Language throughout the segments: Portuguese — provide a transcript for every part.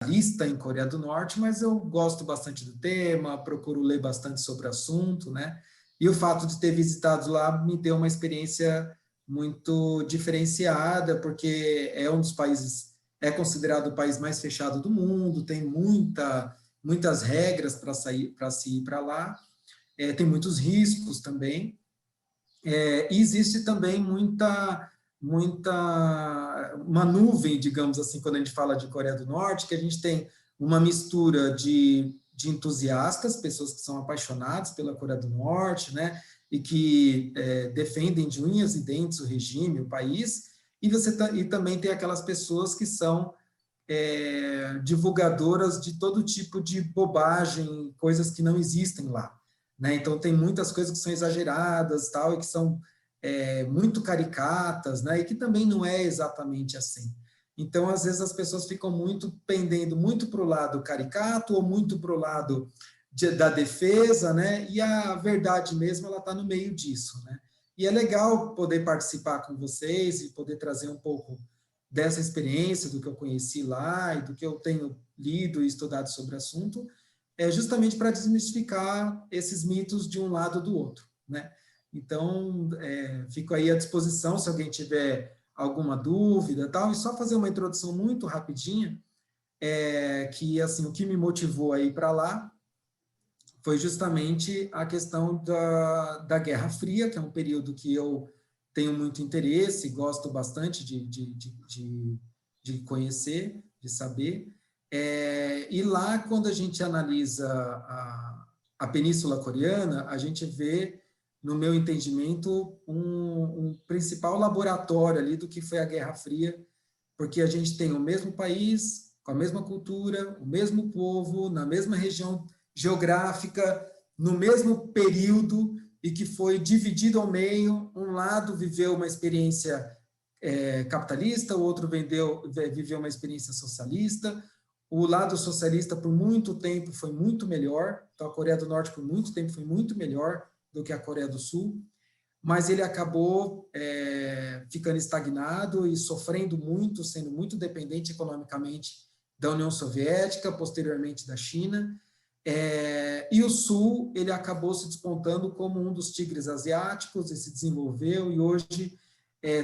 lista em Coreia do Norte, mas eu gosto bastante do tema, procuro ler bastante sobre o assunto, né? E o fato de ter visitado lá me deu uma experiência muito diferenciada, porque é um dos países, é considerado o país mais fechado do mundo, tem muitas regras para se ir para lá, tem muitos riscos também, e existe também uma nuvem, digamos assim, quando a gente fala de Coreia do Norte, que a gente tem uma mistura de entusiastas, pessoas que são apaixonadas pela Coreia do Norte, né, e que defendem de unhas e dentes o regime, o país, e também tem aquelas pessoas que são divulgadoras de todo tipo de bobagem, coisas que não existem lá, né? Então tem muitas coisas que são exageradas, tal, e que são muito caricatas, né? E que também não é exatamente assim. Então, às vezes as pessoas ficam pendendo muito para o lado caricato ou muito para o lado da defesa, né? E a verdade mesmo ela está no meio disso, né? E é legal poder participar com vocês e poder trazer um pouco dessa experiência, do que eu conheci lá e do que eu tenho lido e estudado sobre o assunto, justamente para desmistificar esses mitos de um lado ou do outro, né? Então, fico aí à disposição se alguém tiver alguma dúvida, tal, e só fazer uma introdução muito rapidinha, que assim, o que me motivou a ir para lá foi justamente a questão da Guerra Fria, que é um período que eu tenho muito interesse, gosto bastante de conhecer, de saber. E lá, quando a gente analisa a Península Coreana, a gente vê, no meu entendimento, um principal laboratório ali do que foi a Guerra Fria, porque a gente tem o mesmo país, com a mesma cultura, o mesmo povo, na mesma região geográfica, no mesmo período, e que foi dividido ao meio. Um lado viveu uma experiência capitalista, o outro viveu uma experiência socialista. O lado socialista, por muito tempo, foi muito melhor. Então, a Coreia do Norte, por muito tempo, foi muito melhor do que a Coreia do Sul, mas ele acabou ficando estagnado e sofrendo muito, sendo muito dependente economicamente da União Soviética, posteriormente da China. E o Sul, ele acabou se despontando como um dos tigres asiáticos e se desenvolveu, e hoje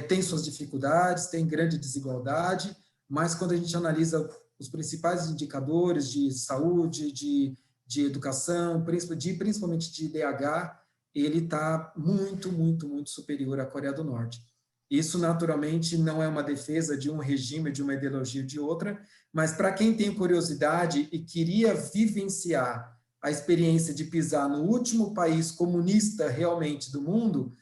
tem suas dificuldades, tem grande desigualdade, mas quando a gente analisa os principais indicadores de saúde, de educação, principalmente de IDH, ele está muito, muito, muito superior à Coreia do Norte. Isso, naturalmente, não é uma defesa de um regime, de uma ideologia ou de outra, mas para quem tem curiosidade e queria vivenciar a experiência de pisar no último país comunista realmente do mundo,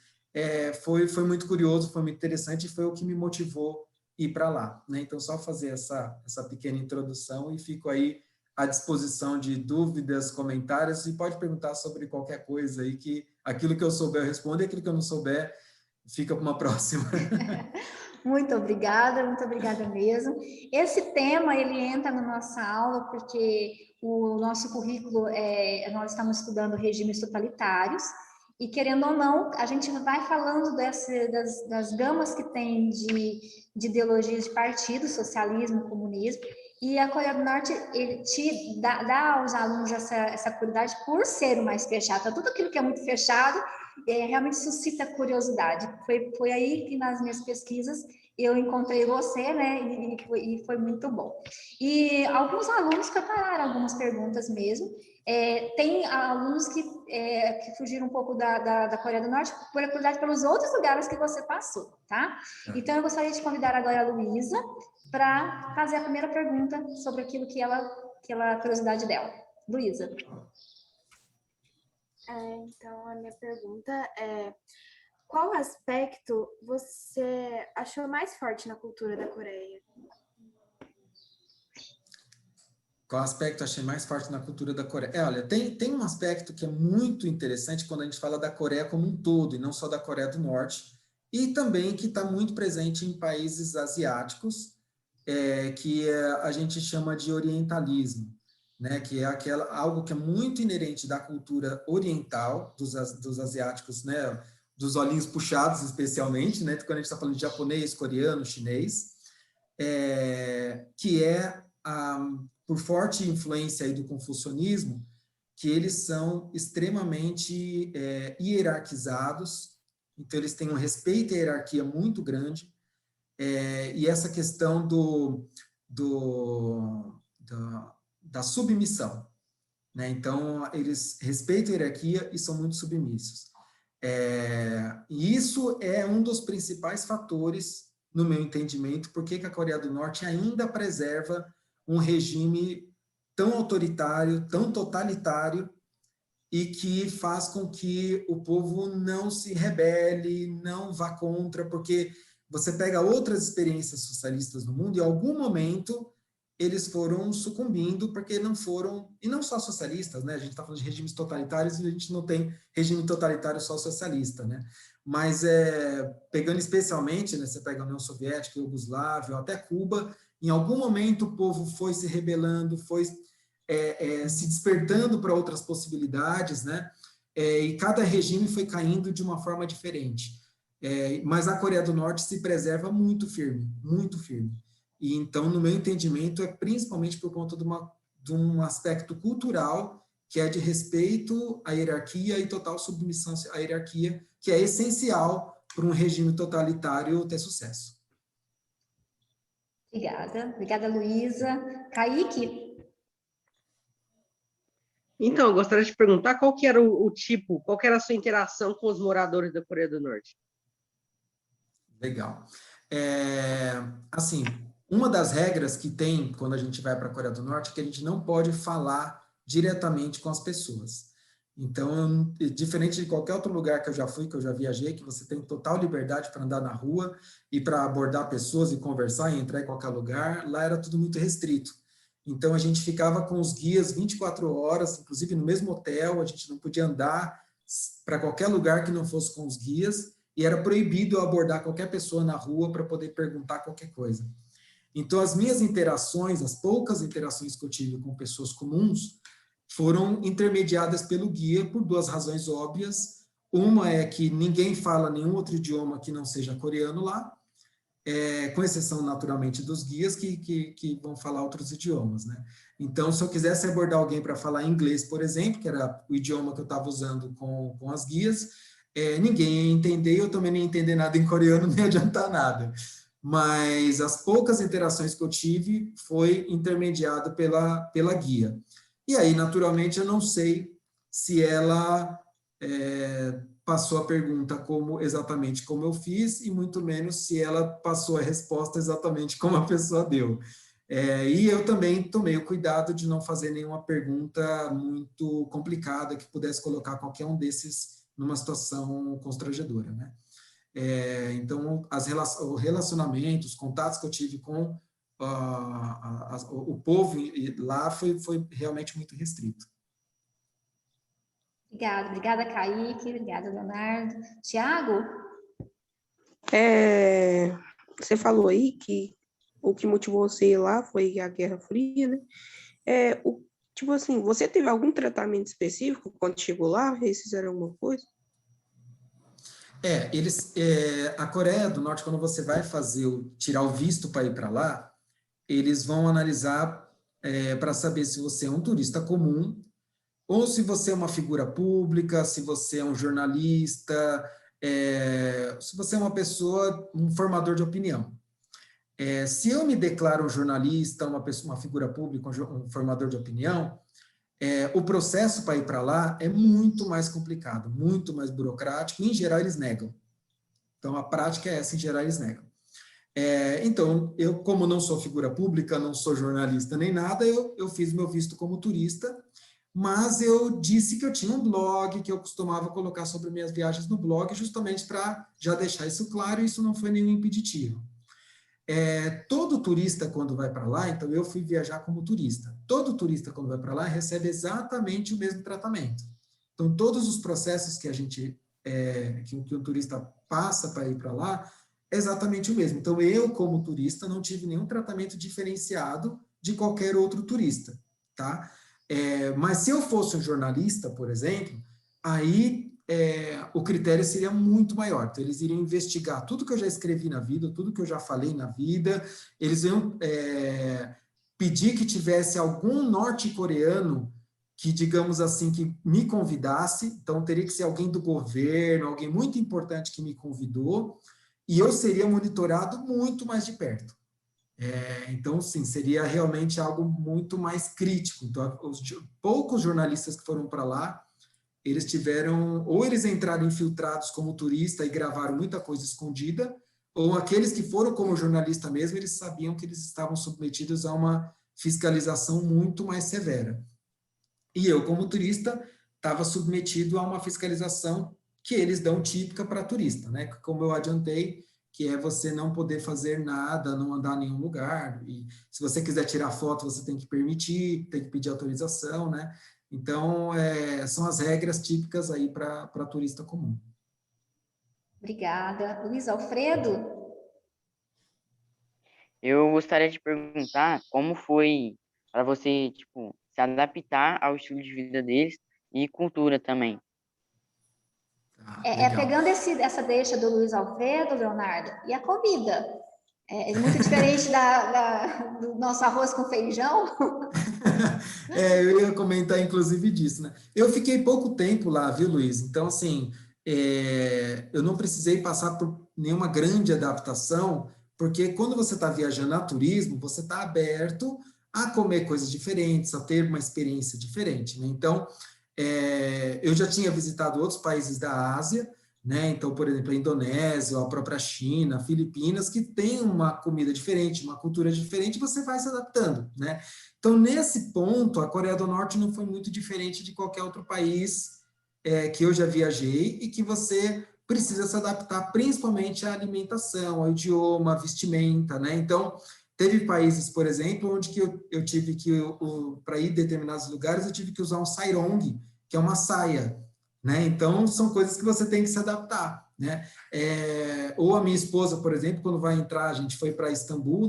foi muito curioso, foi muito interessante e foi o que me motivou ir para lá, né? Então, só fazer essa pequena introdução e fico aí à disposição de dúvidas, comentários, e pode perguntar sobre qualquer coisa aí, que aquilo que eu souber eu respondo e aquilo que eu não souber fica para uma próxima. Muito obrigada mesmo. Esse tema, ele entra na nossa aula porque o nosso currículo, nós estamos estudando regimes totalitários, e querendo ou não, a gente vai falando das gamas que tem de ideologias de partidos, socialismo, comunismo, e a Coreia do Norte, ele te dá aos alunos essa curiosidade por ser o mais fechado. Então, tudo aquilo que é muito fechado, realmente suscita curiosidade. Foi aí que nas minhas pesquisas eu encontrei você, né, e foi muito bom. E alguns alunos prepararam algumas perguntas mesmo. Tem alunos que fugiram um pouco da Coreia do Norte por curiosidade pelos outros lugares que você passou, tá? Então, eu gostaria de convidar agora a Luísa para fazer a primeira pergunta sobre aquilo que a curiosidade dela. Luísa. Então, a minha pergunta é: qual aspecto você achou mais forte na cultura da Coreia? Qual aspecto achei mais forte na cultura da Coreia? Olha, tem um aspecto que é muito interessante quando a gente fala da Coreia como um todo, e não só da Coreia do Norte, e também que está muito presente em países asiáticos, que a gente chama de orientalismo, né? Que é algo que é muito inerente da cultura oriental, dos asiáticos, né? Dos olhinhos puxados, especialmente, né? Quando a gente está falando de japonês, coreano, chinês, que é por forte influência aí do confucionismo, que eles são extremamente hierarquizados, então eles têm um respeito à hierarquia muito grande, e essa questão da submissão, né? Então, eles respeitam a hierarquia e são muito submissos. E isso é um dos principais fatores, no meu entendimento, por que a Coreia do Norte ainda preserva um regime tão autoritário, tão totalitário, e que faz com que o povo não se rebele, não vá contra, porque você pega outras experiências socialistas no mundo e em algum momento eles foram sucumbindo, porque não foram, e não só socialistas, né? A gente está falando de regimes totalitários e a gente não tem regime totalitário só socialista, né? Mas pegando especialmente, né, você pega a União Soviética, Iugoslávia, até Cuba, em algum momento o povo foi se rebelando, foi se despertando para outras possibilidades, né? E cada regime foi caindo de uma forma diferente. Mas a Coreia do Norte se preserva muito firme, muito firme. E então, no meu entendimento, é principalmente por conta de um aspecto cultural, que é de respeito à hierarquia e total submissão à hierarquia, que é essencial para um regime totalitário ter sucesso. Obrigada, Luísa. Kaique? Então, eu gostaria de perguntar qual que era o tipo, qual que era a sua interação com os moradores da Coreia do Norte? Legal. Assim, uma das regras que tem quando a gente vai para a Coreia do Norte é que a gente não pode falar diretamente com as pessoas. Então, diferente de qualquer outro lugar que eu já fui, que eu já viajei, que você tem total liberdade para andar na rua e para abordar pessoas e conversar e entrar em qualquer lugar, lá era tudo muito restrito. Então, a gente ficava com os guias 24 horas, inclusive no mesmo hotel, a gente não podia andar para qualquer lugar que não fosse com os guias, e era proibido eu abordar qualquer pessoa na rua para poder perguntar qualquer coisa. Então, as minhas interações, as poucas interações que eu tive com pessoas comuns, foram intermediadas pelo guia por duas razões óbvias. Uma é que ninguém fala nenhum outro idioma que não seja coreano lá, com exceção, naturalmente, dos guias que vão falar outros idiomas, né? Então, se eu quisesse abordar alguém para falar inglês, por exemplo, que era o idioma que eu estava usando com as guias, ninguém ia entender, eu também não ia entender nada em coreano, não ia adiantar nada. Mas as poucas interações que eu tive foi intermediado pela guia. E aí, naturalmente, eu não sei se ela passou a pergunta exatamente como eu fiz, e muito menos se ela passou a resposta exatamente como a pessoa deu. E eu também tomei o cuidado de não fazer nenhuma pergunta muito complicada que pudesse colocar qualquer um desses numa situação constrangedora, né? Então, o relacionamento, os contatos que eu tive com o povo lá foi realmente muito restrito. Obrigada, Kaique. Obrigada, Leonardo. Tiago? Você falou aí que o que motivou você ir lá foi a Guerra Fria, né? Tipo assim, você teve algum tratamento específico quando chegou lá? Eles fizeram alguma coisa? A Coreia do Norte, quando você vai tirar o visto para ir para lá, eles vão analisar para saber se você é um turista comum ou se você é uma figura pública, se você é um jornalista, se você é uma pessoa, um formador de opinião. Se eu me declaro um jornalista, uma figura pública, um formador de opinião, o processo para ir para lá é muito mais complicado, muito mais burocrático, e, em geral, eles negam. Então, a prática é essa, em geral, eles negam. Então, eu, como não sou figura pública, não sou jornalista nem nada, eu fiz meu visto como turista, mas eu disse que eu tinha um blog, que eu costumava colocar sobre minhas viagens no blog, justamente para já deixar isso claro, e isso não foi nenhum impeditivo. Todo turista, quando vai para lá, então eu fui viajar como turista, todo turista, quando vai para lá, recebe exatamente o mesmo tratamento. Então, todos os processos que que um turista passa para ir para lá, é exatamente o mesmo. Então, eu, como turista, não tive nenhum tratamento diferenciado de qualquer outro turista, tá? Mas se eu fosse um jornalista, por exemplo, aí o critério seria muito maior. Então, eles iriam investigar tudo que eu já escrevi na vida, tudo que eu já falei na vida, eles iam pedi que tivesse algum norte-coreano que, digamos assim, que me convidasse, então teria que ser alguém do governo, alguém muito importante que me convidou, e eu seria monitorado muito mais de perto. Então, sim, seria realmente algo muito mais crítico. Então, os poucos jornalistas que foram para lá, eles tiveram, ou eles entraram infiltrados como turista e gravaram muita coisa escondida, ou aqueles que foram como jornalista mesmo, eles sabiam que eles estavam submetidos a uma fiscalização muito mais severa. E eu, como turista, estava submetido a uma fiscalização que eles dão típica para turista, né? Como eu adiantei, que é você não poder fazer nada, não andar em nenhum lugar, e se você quiser tirar foto, você tem que permitir, tem que pedir autorização, né? Então, são as regras típicas aí para turista comum. Obrigada. Luiz Alfredo? Eu gostaria de perguntar como foi para você, tipo, se adaptar ao estilo de vida deles e cultura também. Legal. Pegando essa deixa do Luiz Alfredo, Leonardo, e a comida? É muito diferente do nosso arroz com feijão? Eu ia comentar, inclusive, disso, né? Eu fiquei pouco tempo lá, viu, Luiz? Então, assim, eu não precisei passar por nenhuma grande adaptação, porque quando você está viajando a turismo, você está aberto a comer coisas diferentes, a ter uma experiência diferente, né? Então, eu já tinha visitado outros países da Ásia, né? Então, por exemplo, a Indonésia, a própria China, Filipinas, que tem uma comida diferente, uma cultura diferente, você vai se adaptando, né? Então, nesse ponto, a Coreia do Norte não foi muito diferente de qualquer outro país que eu já viajei e que você precisa se adaptar principalmente à alimentação, ao idioma, à vestimenta, né? Então, teve países, por exemplo, onde que eu tive que, para ir em determinados lugares, eu tive que usar um sarong, que é uma saia, né? Então, são coisas que você tem que se adaptar, né? Ou a minha esposa, por exemplo, quando vai entrar, a gente foi para Istambul,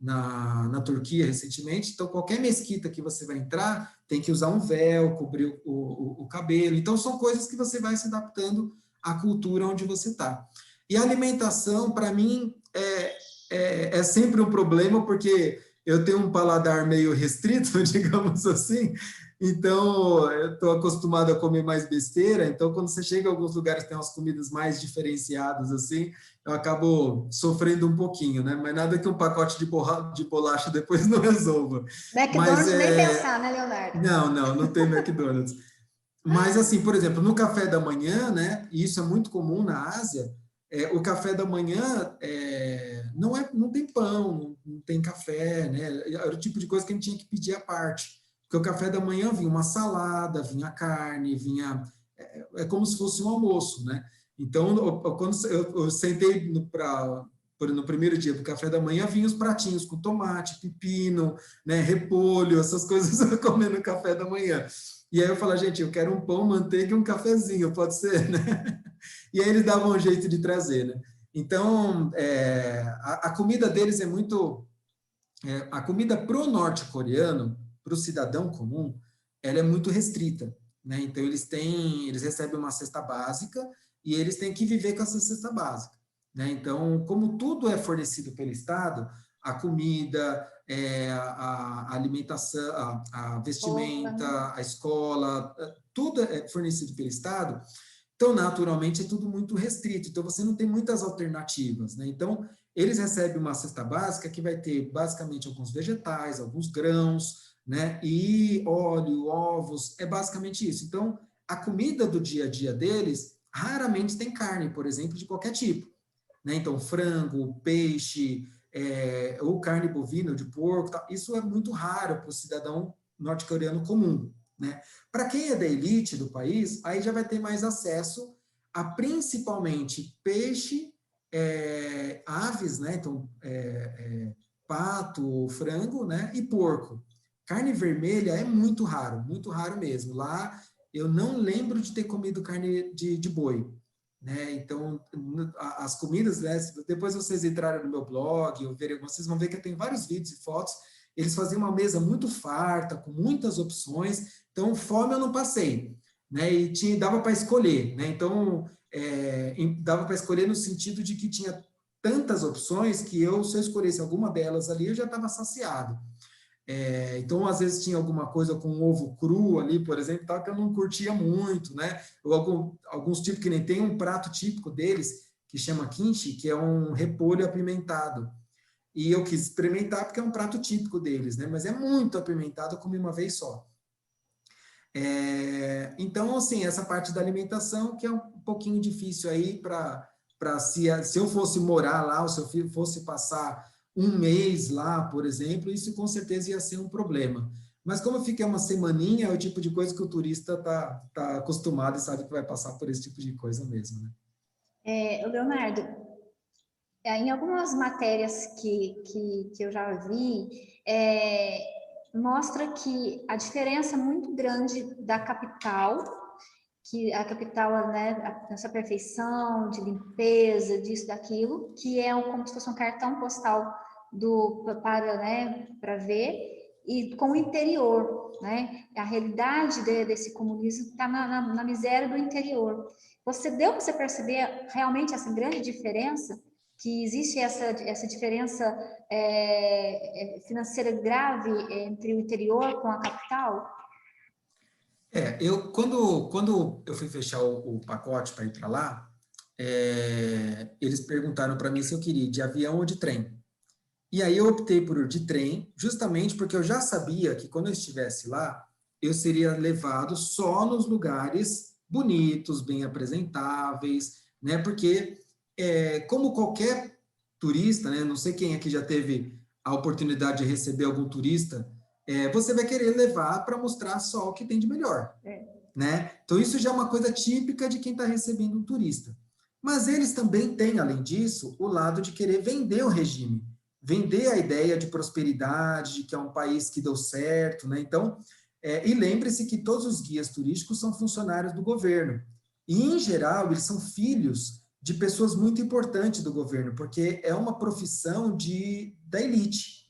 na Turquia recentemente, então qualquer mesquita que você vai entrar tem que usar um véu, cobrir o cabelo, então são coisas que você vai se adaptando à cultura onde você está. E a alimentação, para mim, é sempre um problema, porque eu tenho um paladar meio restrito, digamos assim, então eu estou acostumado a comer mais besteira, então quando você chega em alguns lugares que tem umas comidas mais diferenciadas, assim, eu acabo sofrendo um pouquinho, né? Mas nada que um pacote de bolacha depois não resolva. McDonald's nem pensar, né, Leonardo? Não tem McDonald's. Mas, assim, por exemplo, no café da manhã, né, e isso é muito comum na Ásia, o café da manhã não tem pão, não tem café, né? Era o tipo de coisa que a gente tinha que pedir à parte. Porque o café da manhã vinha uma salada, vinha carne, é como se fosse um almoço, né? Então, quando eu sentei no primeiro dia do café da manhã, vinha os pratinhos com tomate, pepino, né, repolho, essas coisas eu comia no café da manhã. E aí eu falava, gente, eu quero um pão, manteiga e um cafezinho, pode ser, né? E aí eles davam um jeito de trazer, né? Então, a comida deles é muito... a comida pro norte-coreano, pro cidadão comum, ela é muito restrita, né? Então, eles recebem uma cesta básica e eles têm que viver com essa cesta básica, né? Então, como tudo é fornecido pelo Estado, a comida, a alimentação, a vestimenta, a escola, tudo é fornecido pelo Estado, então, naturalmente, é tudo muito restrito, então você não tem muitas alternativas, né? Então, eles recebem uma cesta básica que vai ter, basicamente, alguns vegetais, alguns grãos, né? E óleo, ovos, é basicamente isso. Então, a comida do dia a dia deles, raramente tem carne, por exemplo, de qualquer tipo, né? Então, frango, peixe, ou carne bovina, ou de porco, tá? Isso é muito raro para o cidadão norte-coreano comum, né? Para quem é da elite do país, aí já vai ter mais acesso a principalmente peixe, aves, né? Então, pato, frango, né? E porco. Carne vermelha é muito raro mesmo. Lá eu não lembro de ter comido carne de boi, né? Então, as comidas, né? Depois vocês entrarem no meu blog, ou verem, vocês vão ver que eu tenho vários vídeos e fotos. Eles faziam uma mesa muito farta, com muitas opções. Então, fome eu não passei, né? E dava para escolher, né? Então, dava para escolher no sentido de que tinha tantas opções que se eu escolhesse alguma delas ali, eu já estava saciado. Então, às vezes tinha alguma coisa com ovo cru ali, por exemplo, tal, que eu não curtia muito, né? Ou alguns tipos que nem tem um prato típico deles, que chama kimchi, que é um repolho apimentado. E eu quis experimentar porque é um prato típico deles, né? Mas é muito apimentado, eu comi uma vez só. Então, assim, essa parte da alimentação que é um pouquinho difícil aí para se eu fosse morar lá, ou se eu fosse passar um mês lá, por exemplo, isso com certeza ia ser um problema. Mas como eu fiquei uma semaninha, é o tipo de coisa que o turista tá acostumado e sabe que vai passar por esse tipo de coisa mesmo, né? Leonardo, em algumas matérias que eu já vi, mostra que a diferença muito grande da capital, que a capital, né, essa perfeição de limpeza, disso, daquilo, que é como se fosse um cartão postal para ver, e com o interior, né? A realidade desse comunismo está na miséria do interior. Deu para você perceber realmente essa grande diferença? Que existe essa diferença financeira grave entre o interior com a capital? Quando eu fui fechar o pacote para ir para lá, eles perguntaram para mim se eu queria ir de avião ou de trem. E aí eu optei por ir de trem, justamente porque eu já sabia que quando eu estivesse lá, eu seria levado só nos lugares bonitos, bem apresentáveis, né? Porque, como qualquer turista, né? Não sei quem aqui já teve a oportunidade de receber algum turista, você vai querer levar para mostrar só o que tem de melhor, né? Então isso já é uma coisa típica de quem está recebendo um turista. Mas eles também têm, além disso, o lado de querer vender o regime, vender a ideia de prosperidade, de que é um país que deu certo, né? Então, e lembre-se que todos os guias turísticos são funcionários do governo. E, em geral, eles são filhos de pessoas muito importantes do governo, porque é uma profissão da elite.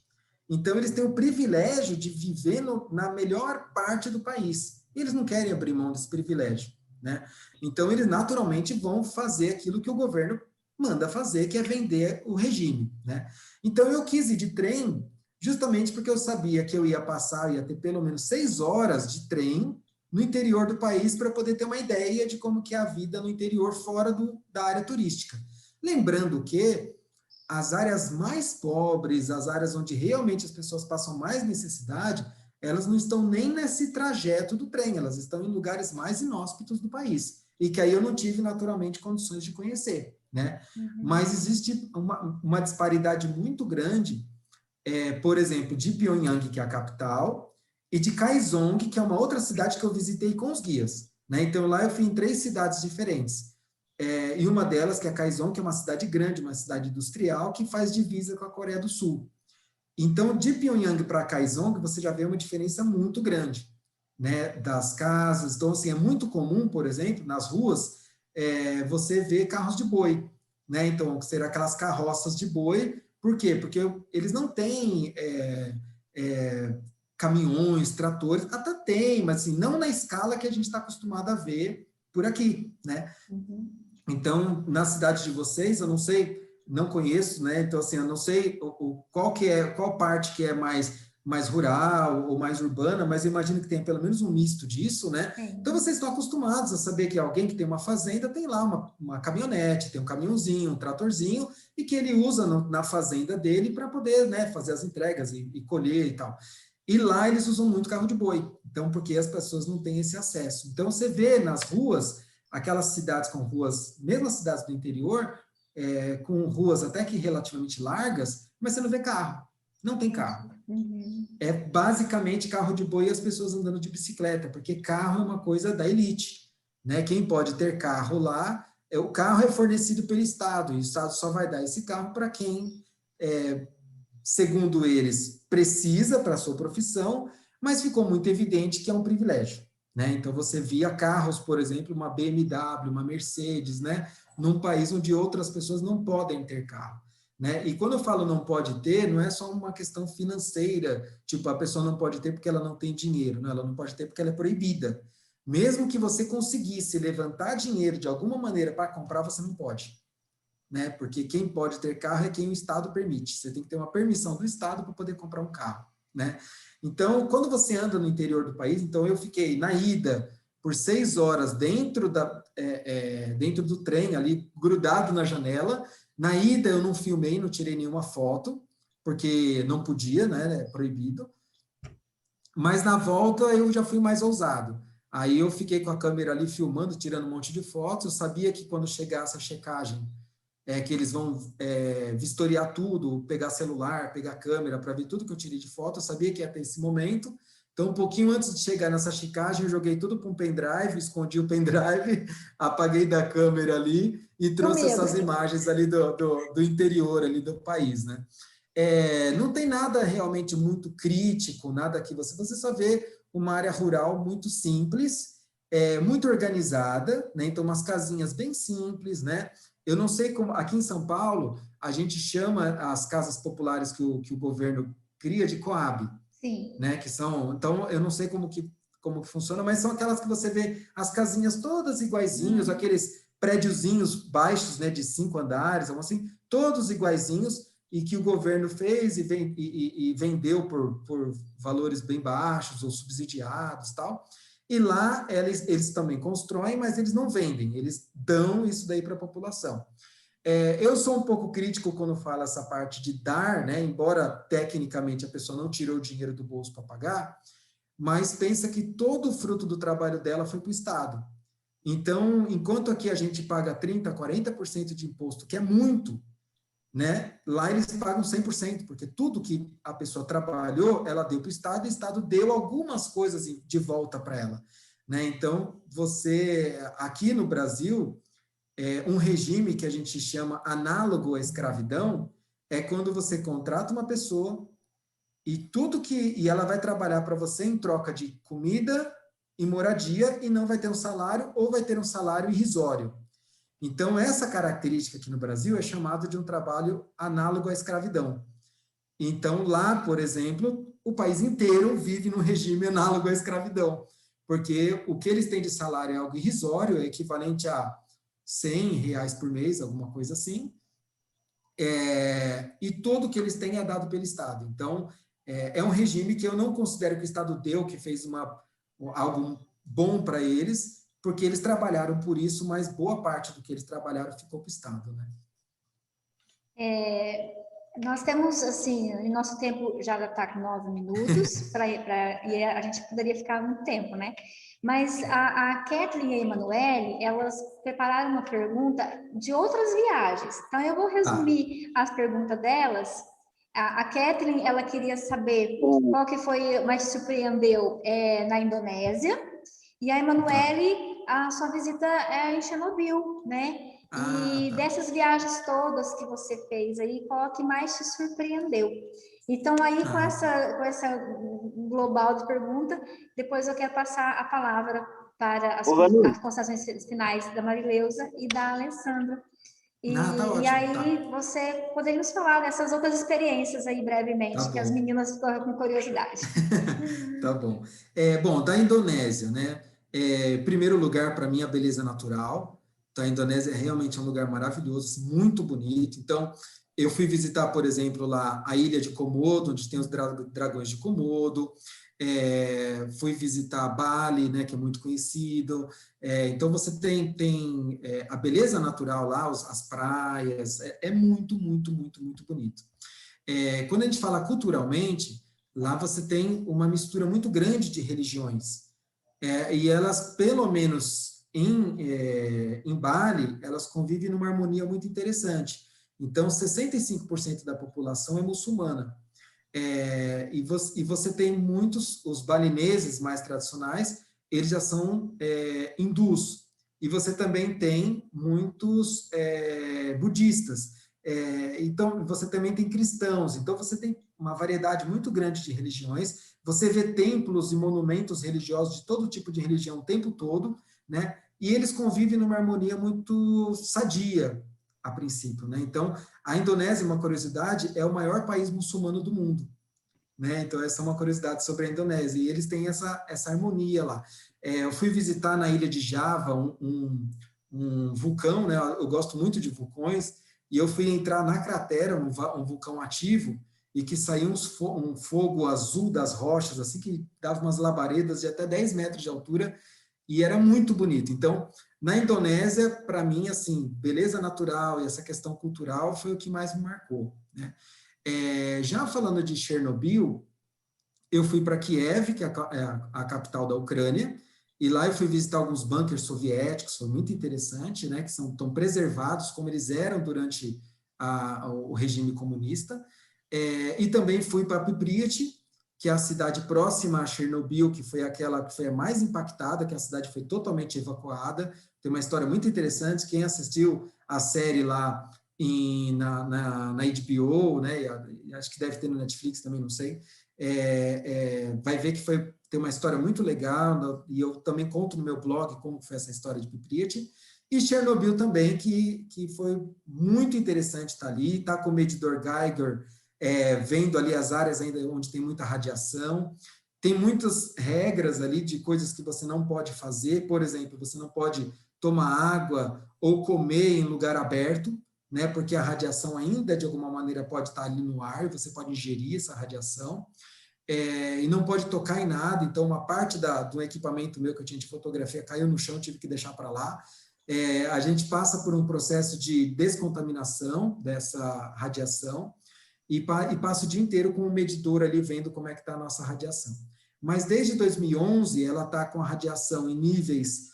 Então, eles têm o privilégio de viver na melhor parte do país. E eles não querem abrir mão desse privilégio, né? Então, eles naturalmente vão fazer aquilo que o governo manda fazer, que é vender o regime, né? Então, eu quis ir de trem justamente porque eu sabia que eu ia ter pelo menos 6 horas de trem no interior do país para poder ter uma ideia de como que é a vida no interior fora da área turística. Lembrando que as áreas mais pobres, as áreas onde realmente as pessoas passam mais necessidade, elas não estão nem nesse trajeto do trem, elas estão em lugares mais inóspitos do país, e que aí eu não tive naturalmente condições de conhecer, né? Mas existe uma disparidade muito grande, por exemplo, de Pyongyang, que é a capital, e de Kaesong, que é uma outra cidade que eu visitei com os guias, né? Então lá eu fui em 3 cidades diferentes. E uma delas, que é Kaesong, que é uma cidade grande, uma cidade industrial, que faz divisa com a Coreia do Sul. Então, de Pyongyang para Kaesong, você já vê uma diferença muito grande, né, das casas. Então, assim, é muito comum, por exemplo, nas ruas, você vê carros de boi, né? Então, serão aquelas carroças de boi. Por quê? Porque eles não têm caminhões, tratores, até tem, mas assim, não na escala que a gente está acostumado a ver por aqui, né? Então, na cidade de vocês, eu não sei, não conheço, né? Então, assim, eu não sei qual parte que é mais rural ou mais urbana, mas eu imagino que tem pelo menos um misto disso, né? Então, vocês estão acostumados a saber que alguém que tem uma fazenda tem lá uma caminhonete, tem um caminhãozinho, um tratorzinho, e que ele usa na fazenda dele para poder, né, fazer as entregas e colher e tal. E lá eles usam muito carro de boi, então, porque as pessoas não têm esse acesso. Então, você vê nas ruas, aquelas cidades com ruas, mesmo as cidades do interior, com ruas até que relativamente largas, mas você não vê carro, não tem carro. É basicamente carro de boi e as pessoas andando de bicicleta, porque carro é uma coisa da elite, né? Quem pode ter carro lá, o carro é fornecido pelo Estado, e o Estado só vai dar esse carro para quem, segundo eles, precisa para a sua profissão, mas ficou muito evidente que é um privilégio, né? Então, você via carros, por exemplo, uma BMW, uma Mercedes, né? Num país onde outras pessoas não podem ter carro, né? E quando eu falo não pode ter, não é só uma questão financeira, tipo, a pessoa não pode ter porque ela não tem dinheiro, não, ela não pode ter porque ela é proibida. Mesmo que você conseguisse levantar dinheiro de alguma maneira para comprar, você não pode, né? Porque quem pode ter carro é quem o Estado permite. Você tem que ter uma permissão do Estado para poder comprar um carro, né? Então, quando você anda no interior do país, então eu fiquei na ida por 6 horas dentro do trem, ali, grudado na janela. Na ida eu não filmei, não tirei nenhuma foto, porque não podia, né? É proibido. Mas na volta eu já fui mais ousado. Aí eu fiquei com a câmera ali filmando, tirando um monte de fotos. Eu sabia que quando chegasse a checagem, que eles vão vistoriar tudo, pegar celular, pegar câmera para ver tudo que eu tirei de foto. Eu sabia que ia ter esse momento. Então, um pouquinho antes de chegar nessa checagem, eu joguei tudo para um pendrive, escondi o pendrive, apaguei da câmera ali e trouxe essas imagens ali do interior ali do país, né? Não tem nada realmente muito crítico, nada que você só vê uma área rural muito simples, muito organizada, né? Então, umas casinhas bem simples, né? Eu não sei como, aqui em São Paulo, a gente chama as casas populares que o governo cria de Coab, Sim. né? Que são, então, eu não sei como que funciona, mas são aquelas que você vê as casinhas todas iguaizinhos, aqueles prédiozinhos baixos, né? De 5 andares, assim, todos iguaizinhos, e que o governo fez e vendeu por valores bem baixos ou subsidiados, tal. E lá eles também constroem, mas eles não vendem, eles dão isso daí para a população. Eu sou um pouco crítico quando falo essa parte de dar, né? Embora tecnicamente a pessoa não tirou o dinheiro do bolso para pagar, mas pensa que todo o fruto do trabalho dela foi para o Estado. Então, enquanto aqui a gente paga 30%, 40% de imposto, que é muito, né? Lá eles pagam 100%, porque tudo que a pessoa trabalhou, ela deu para o Estado, e o Estado deu algumas coisas de volta para ela, né? Então, aqui no Brasil, um regime que a gente chama análogo à escravidão é quando você contrata uma pessoa e ela vai trabalhar para você em troca de comida e moradia e não vai ter um salário ou vai ter um salário irrisório. Então, essa característica aqui no Brasil é chamada de um trabalho análogo à escravidão. Então, lá, por exemplo, o país inteiro vive num regime análogo à escravidão, porque o que eles têm de salário é algo irrisório, é equivalente a R$ 100 por mês, alguma coisa assim, e tudo que eles têm é dado pelo Estado. Então, é um regime que eu não considero que o Estado deu, que fez algo bom para eles, porque eles trabalharam por isso, mas boa parte do que eles trabalharam ficou para o Estado, né? Nós temos, assim, em nosso tempo já está com 9 minutos, e a gente poderia ficar muito tempo, né? Mas a Kathleen e a Emanuele, elas prepararam uma pergunta de outras viagens. Então, eu vou resumir as perguntas delas. A Kathleen, ela queria saber qual que foi mais te surpreendeu na Indonésia, e a Emanuele, a sua visita em Chernobyl, né? E dessas viagens todas que você fez aí, qual que mais te surpreendeu? Então, aí, com essa global de pergunta, depois eu quero passar a palavra para as considerações finais da Marileusa e da Alessandra. Tá ótimo, e aí, você poderia nos falar dessas outras experiências aí, brevemente, que as meninas ficam com curiosidade. Tá bom. Bom, da Indonésia, né? Primeiro lugar, para mim, a beleza natural. Então, a Indonésia é realmente um lugar maravilhoso, muito bonito. Então, eu fui visitar, por exemplo, lá a ilha de Komodo, onde tem os dragões de Komodo. Fui visitar Bali, né, que é muito conhecido. Então, você tem a beleza natural lá, as praias. É muito, muito, muito, muito bonito. Quando a gente fala culturalmente, lá você tem uma mistura muito grande de religiões. E elas, pelo menos em Bali, elas convivem numa harmonia muito interessante. Então, 65% da população é muçulmana. E você tem muitos, os balineses mais tradicionais, eles já são hindus. E você também tem muitos budistas. Então, você também tem cristãos. Então, você tem uma variedade muito grande de religiões. Você vê templos e monumentos religiosos de todo tipo de religião o tempo todo, né? E eles convivem numa harmonia muito sadia, a princípio, né? Então, a Indonésia, uma curiosidade, é o maior país muçulmano do mundo, né? Então, essa é uma curiosidade sobre a Indonésia. E eles têm essa harmonia lá. Eu fui visitar na ilha de Java um vulcão, né? Eu gosto muito de vulcões, e eu fui entrar na cratera, um vulcão ativo, e que saía um fogo azul das rochas, assim, que dava umas labaredas de até 10 metros de altura, e era muito bonito. Então, na Indonésia, para mim, assim, beleza natural e essa questão cultural foi o que mais me marcou, né? Já falando de Chernobyl, eu fui para Kiev, que é a capital da Ucrânia, e lá eu fui visitar alguns bunkers soviéticos, foi muito interessante, né, que estão preservados como eles eram durante o regime comunista. E também fui para Pripyat, que é a cidade próxima a Chernobyl, que foi aquela que foi a mais impactada, que a cidade foi totalmente evacuada. Tem uma história muito interessante, quem assistiu a série lá na HBO, né, acho que deve ter no Netflix também, não sei, vai ver que tem uma história muito legal, e eu também conto no meu blog como foi essa história de Pripyat, e Chernobyl também, que foi muito interessante estar ali, está com o medidor Geiger, vendo ali as áreas ainda onde tem muita radiação, tem muitas regras ali de coisas que você não pode fazer, por exemplo, você não pode tomar água ou comer em lugar aberto, né, porque a radiação ainda, de alguma maneira, pode estar ali no ar, você pode ingerir essa radiação, e não pode tocar em nada, então uma parte do equipamento meu que eu tinha de fotografia caiu no chão, tive que deixar para lá. A gente passa por um processo de descontaminação dessa radiação, e passa o dia inteiro com o medidor ali, vendo como é que está a nossa radiação. Mas desde 2011, ela está com a radiação em níveis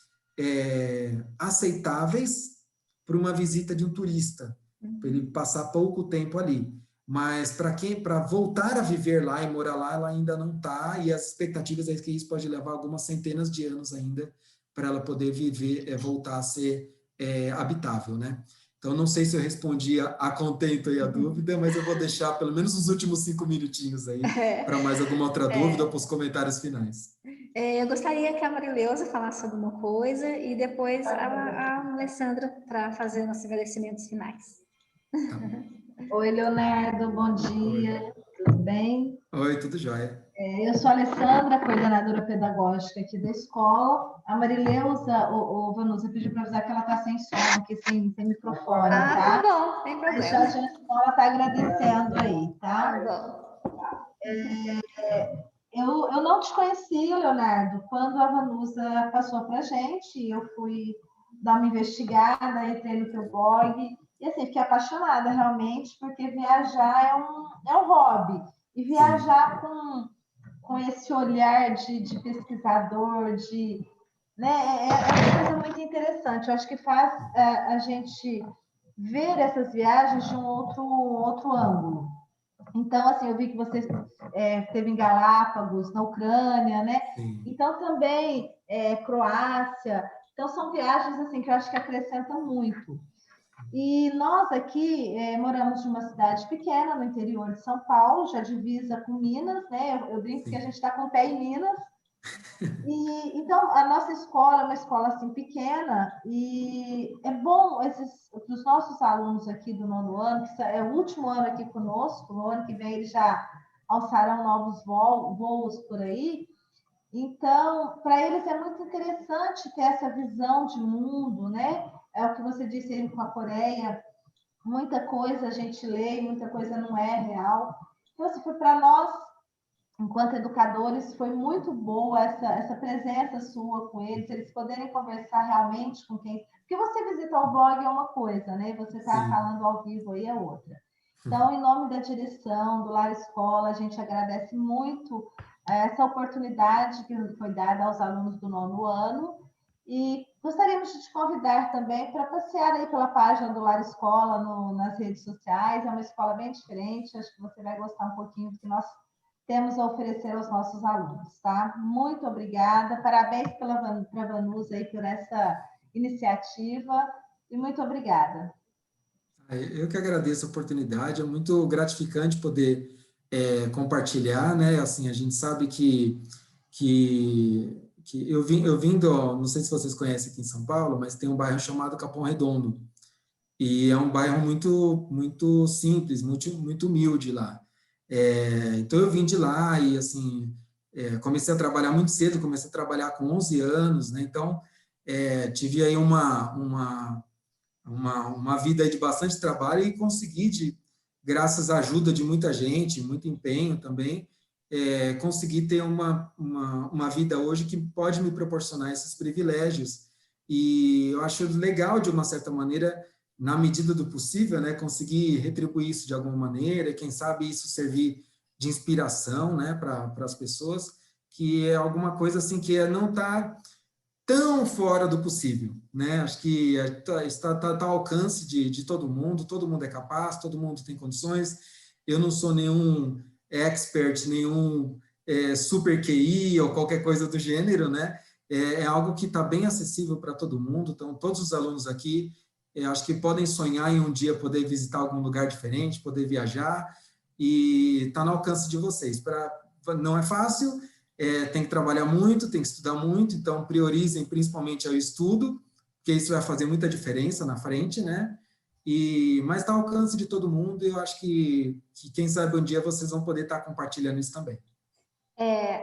aceitáveis para uma visita de um turista, para ele passar pouco tempo ali. Mas para voltar a viver lá e morar lá, ela ainda não está, e as expectativas é que isso pode levar algumas centenas de anos ainda para ela poder viver, voltar a ser habitável, né? Então, não sei se eu respondi a contento aí a dúvida, mas eu vou deixar pelo menos os últimos 5 minutinhos aí para mais alguma outra dúvida ou para os comentários finais. Eu gostaria que a Marileusa falasse alguma coisa e depois a Alessandra para fazer nossos agradecimentos finais. Tá. Oi, Leonardo, bom dia, Oi. Tudo bem? Oi, tudo jóia. Eu sou a Alessandra, coordenadora pedagógica aqui da escola. A Marileusa, o Vanusa, pediu para avisar que ela está sem som, aqui sem microfone, tá? Tá bom, sem problema. Já a escola está agradecendo aí, tá? Tá bom. Eu não te conhecia, Leonardo, quando a Vanusa passou para a gente, eu fui dar uma investigada, entrei no teu blog, e assim, fiquei apaixonada realmente, porque viajar é um hobby, e viajar com esse olhar de pesquisador, né, uma coisa muito interessante. Eu acho que faz a gente ver essas viagens de um outro ângulo. Então, assim, eu vi que você esteve em Galápagos, na Ucrânia, né? Sim. Então, também Croácia. Então, são viagens assim que eu acho que acrescentam muito. E nós aqui moramos numa cidade pequena, no interior de São Paulo, já divisa com Minas, né? Eu brinco que a gente está com o pé em Minas. E então a nossa escola é uma escola assim pequena, e é bom os nossos alunos aqui do 9º ano, que é o último ano aqui conosco, no ano que vem eles já alçarão novos voos por aí. Então, para eles é muito interessante ter essa visão de mundo, né? É o que você disse aí com a Coreia, muita coisa a gente lê, muita coisa não é real. Então, assim, foi para nós, enquanto educadores, foi muito boa essa presença sua com eles poderem conversar realmente com quem... Porque você visitar o blog é uma coisa, né? Você está falando ao vivo aí é outra. Então, em nome da direção, do Lar Escola, a gente agradece muito essa oportunidade que foi dada aos alunos do 9º ano, e gostaríamos de te convidar também para passear aí pela página do Lar Escola nas redes sociais. É uma escola bem diferente, acho que você vai gostar um pouquinho do que nós temos a oferecer aos nossos alunos, tá? Muito obrigada, parabéns para a Vanusa aí por essa iniciativa, e muito obrigada. Eu que agradeço a oportunidade, é muito gratificante poder compartilhar, né? Assim, a gente sabe que eu vim não sei se vocês conhecem aqui em São Paulo, mas tem um bairro chamado Capão Redondo, e é um bairro muito, muito simples, muito, muito humilde lá. Então eu vim de lá e, assim, comecei a trabalhar muito cedo, comecei a trabalhar com 11 anos, né? Então, tive aí uma vida de bastante trabalho e consegui graças à ajuda de muita gente, muito empenho também, consegui ter uma vida hoje que pode me proporcionar esses privilégios. E eu acho legal, de uma certa maneira, na medida do possível, né, conseguir retribuir isso de alguma maneira, e quem sabe isso servir de inspiração, né, para as pessoas, que é alguma coisa assim que não está tão fora do possível, né? Acho que está ao alcance de todo mundo é capaz, todo mundo tem condições. Eu não sou nenhum expert, nenhum super QI ou qualquer coisa do gênero, né? É algo que está bem acessível para todo mundo, então todos os alunos aqui, acho que podem sonhar em um dia poder visitar algum lugar diferente, poder viajar, e está no alcance de vocês. Não é fácil, tem que trabalhar muito, tem que estudar muito, então priorizem principalmente o estudo, porque isso vai fazer muita diferença na frente, né? Mas está ao alcance de todo mundo, e eu acho que quem sabe um dia vocês vão poder estar compartilhando isso também.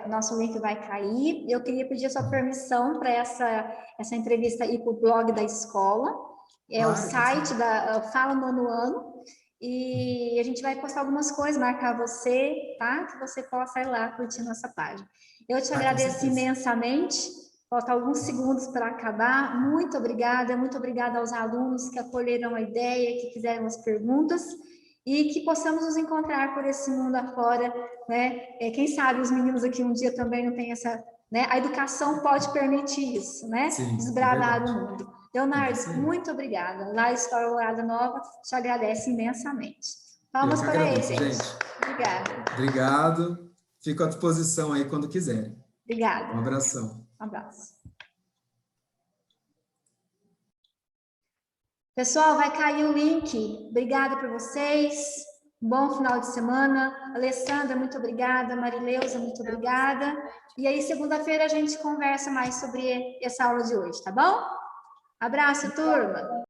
Nosso link vai cair. Eu queria pedir a sua permissão para essa entrevista ir para o blog da escola. Claro, o site da Fala Nono Ano. E a gente vai postar algumas coisas, marcar você, tá? Que você possa ir lá curtir nossa página. Eu te agradeço imensamente. Faltam alguns segundos para acabar. Muito obrigada aos alunos que acolheram a ideia, que fizeram as perguntas, e que possamos nos encontrar por esse mundo afora, né? Quem sabe os meninos aqui um dia também não têm essa, né? A educação pode permitir isso, né? Sim, desbradar o mundo. Leonardo, muito obrigada. Lá História Dourada Nova te agradece imensamente. Palmas para ele, gente. Obrigada. Obrigado. Fico à disposição aí quando quiserem. Obrigada. Um abração. Um abraço. Pessoal, vai cair o link. Obrigada por vocês. Um bom final de semana. Alessandra, muito obrigada. Marileusa, muito obrigada. E aí, segunda-feira, a gente conversa mais sobre essa aula de hoje, tá bom? Abraço, turma!